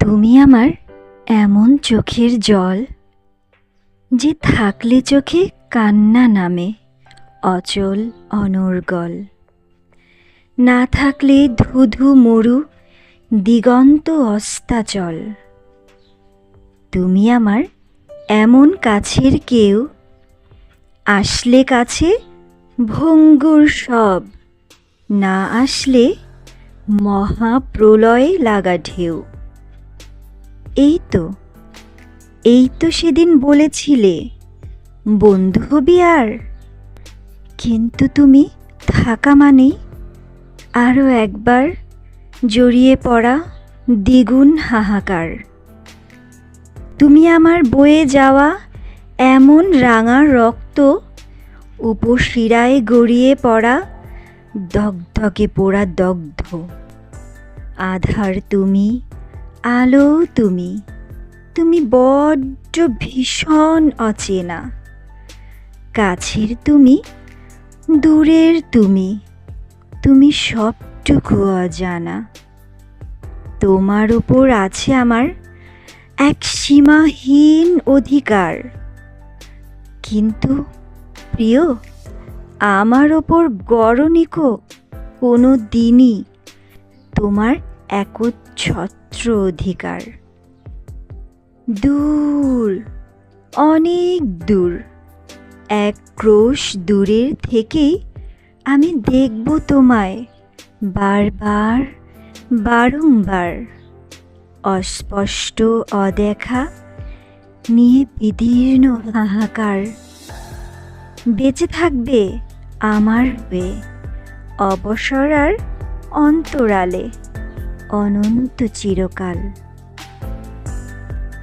তুমি আমার এমন চোখের জল, যে থাকলে চোখে কান্না নামে অচল অনর্গল, না থাকলে ধুধু মরু দিগন্ত অস্তাচল। তুমি আমার এমন কাছের কেউ, আসলে কাছে ভঙ্গুর সব, না আসলে মহাপ্রলয়ে লাগা ঢেউ। এই তো সেদিন বলেছিলে বন্ধু হবি আর, কিন্তু তুমি থাকা মানেই আরও একবার জড়িয়ে পড়া দ্বিগুণ হাহাকার। তুমি আমার বয়ে যাওয়া এমন রাঙা রক্ত, উপশিরায় গড়িয়ে পড়া দগদগে পোড়া দগ্ধ। আধার তুমি, আলো তুমি, তুমি বড্ড ভীষণ অচেনা। কাছের তুমি, দূরের তুমি, তুমি সবটুকু অজানা। তোমার ওপর আছে আমার এক সীমাহীন অধিকার, কিন্তু প্রিয়, আমার ওপর গরনিকো কোনো দিনই তোমার একচ্ছত্র অধিকার। দূর, অনেক দূর, এক ক্রোশ দূরের থেকেই আমি দেখব তোমায় বারবার, বারংবার। অস্পষ্ট অদেখা নিয়ে বিদীর্ণ হাহাকার। বেঁচে থাকবে আমার হয়ে অবসর আর অন্তরালে অনন্ত চিরকাল।